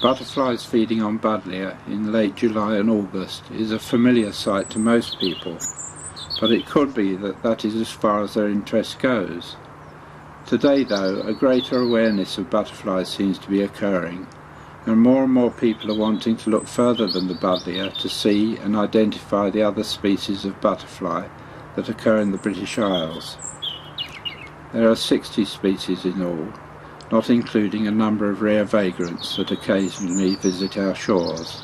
Butterflies feeding on buddleia in late July and August is a familiar sight to most people, but it could be that that is as far as their interest goes. Today though, a greater awareness of butterflies seems to be occurring, and more people are wanting to look further than the buddleia to see and identify the other species of butterfly that occur in the British Isles. There are 60 species in all, not including a number of rare vagrants that occasionally visit our shores.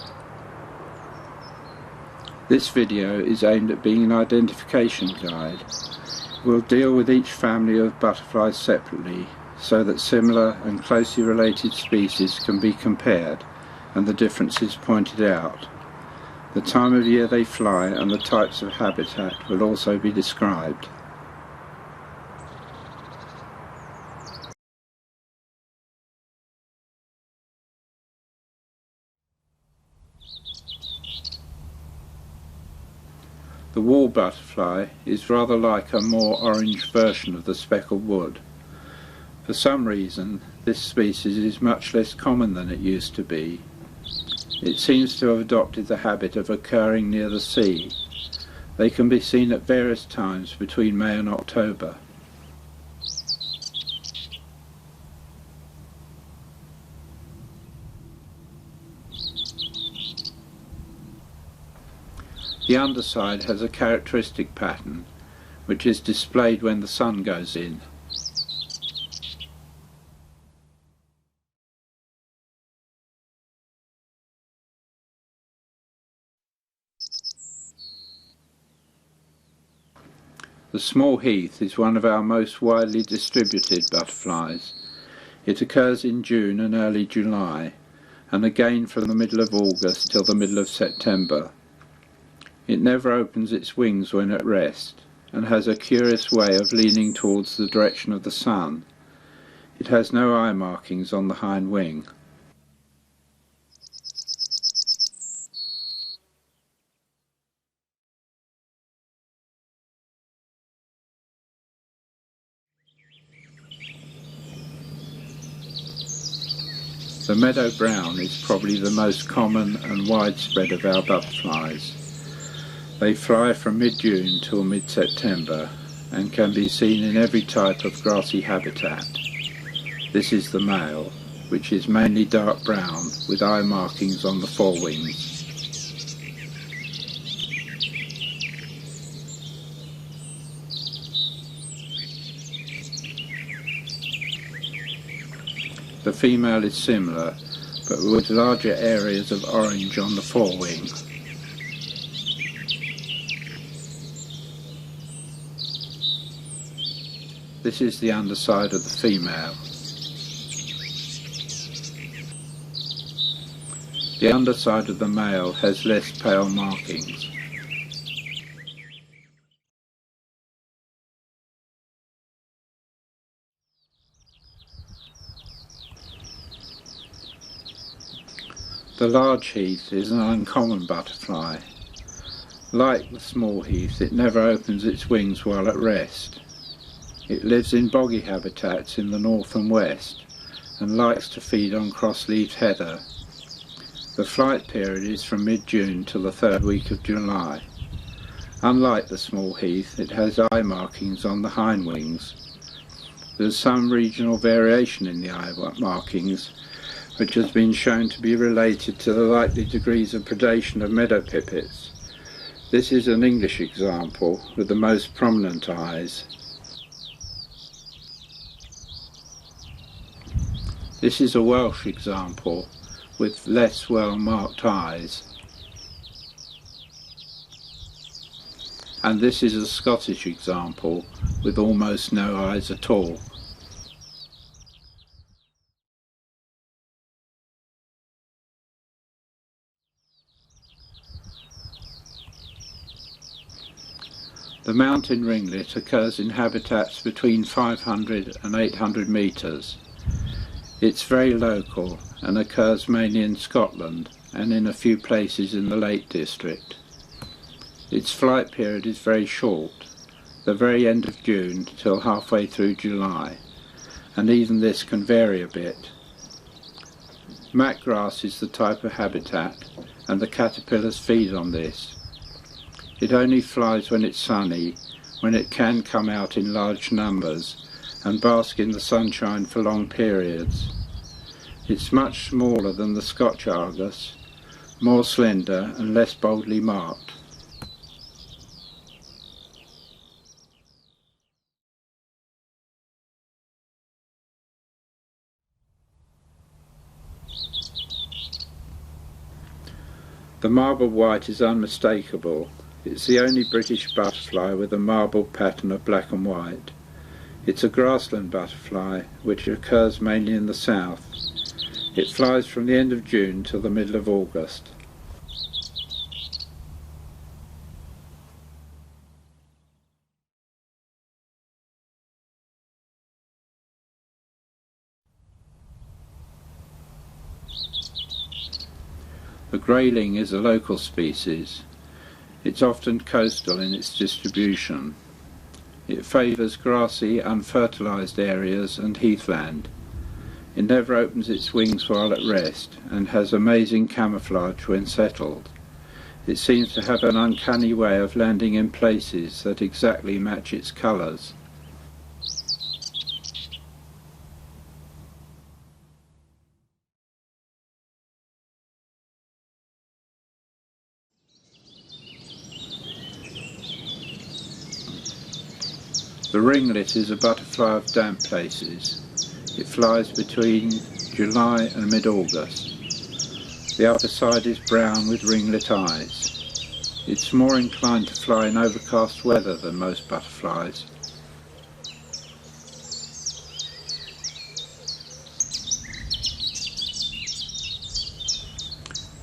This video is aimed at being an identification guide. We'll deal with each family of butterflies separately so that similar and closely related species can be compared and the differences pointed out. The time of year they fly and the types of habitat will also be described. The wall butterfly is rather like a more orange version of the speckled wood. For some reason, this species is much less common than it used to be. It seems to have adopted the habit of occurring near the sea. They can be seen at various times between May and October. The underside has a characteristic pattern, which is displayed when the sun goes in. The small heath is one of our most widely distributed butterflies. It occurs in June and early July, and again from the middle of August till the middle of September. It never opens its wings when at rest, and has a curious way of leaning towards the direction of the sun. It has no eye markings on the hind wing. The Meadow Brown is probably the most common and widespread of our butterflies. They fly from mid-June till mid-September and can be seen in every type of grassy habitat. This is the male, which is mainly dark brown with eye markings on the forewings. The female is similar, but with larger areas of orange on the forewing. This is the underside of the female. The underside of the male has less pale markings. The large heath is an uncommon butterfly. Like the small heath, it never opens its wings while at rest. It lives in boggy habitats in the north and west, and likes to feed on cross-leaved heather. The flight period is from mid-June till the third week of July. Unlike the small heath, it has eye markings on the hind wings. There's some regional variation in the eye markings, which has been shown to be related to the likely degrees of predation of meadow pipits. This is an English example with the most prominent eyes. This is a Welsh example with less well-marked eyes. And this is a Scottish example with almost no eyes at all. The mountain ringlet occurs in habitats between 500 and 800 metres. It's very local and occurs mainly in Scotland and in a few places in the Lake District. Its flight period is very short, the very end of June till halfway through July, and even this can vary a bit. Mat grass is the type of habitat, and the caterpillars feed on this. It only flies when it's sunny, when it can come out in large numbers and bask in the sunshine for long periods. It's much smaller than the Scotch Aurgus, more slender and less boldly marked. The marble white is unmistakable. It's the only British butterfly with a marbled pattern of black and white. It's a grassland butterfly which occurs mainly in the south. It flies from the end of June till the middle of August. The Grayling is a local species. It's often coastal in its distribution. It favours grassy, unfertilised areas and heathland. It never opens its wings while at rest and has amazing camouflage when settled. It seems to have an uncanny way of landing in places that exactly match its colours. The ringlet is a butterfly of damp places. It flies between July and mid-August. The upper side is brown with ringlet eyes. It's more inclined to fly in overcast weather than most butterflies.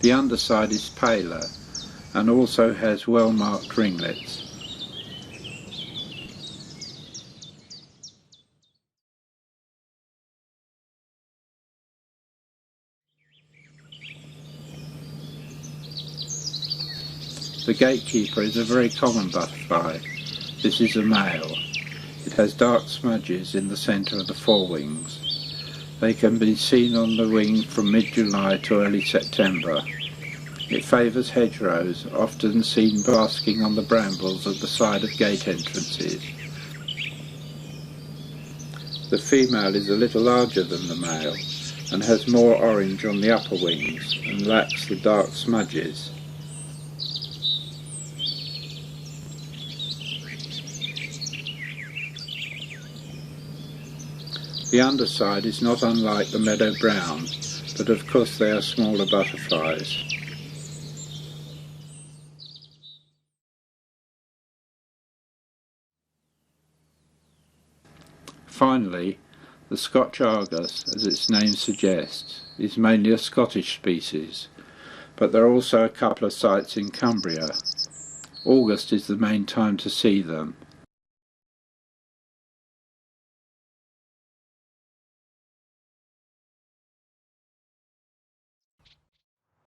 The underside is paler and also has well-marked ringlets. The Gatekeeper is a very common butterfly. This is a male. It has dark smudges in the centre of the forewings. They can be seen on the wing from mid-July to early September. It favours hedgerows, often seen basking on the brambles at the side of gate entrances. The female is a little larger than the male and has more orange on the upper wings and lacks the dark smudges. The underside is not unlike the Meadow Brown, but of course they are smaller butterflies. Finally, the Scotch Aurgus, as its name suggests, is mainly a Scottish species, but there are also a couple of sites in Cumbria. August is the main time to see them.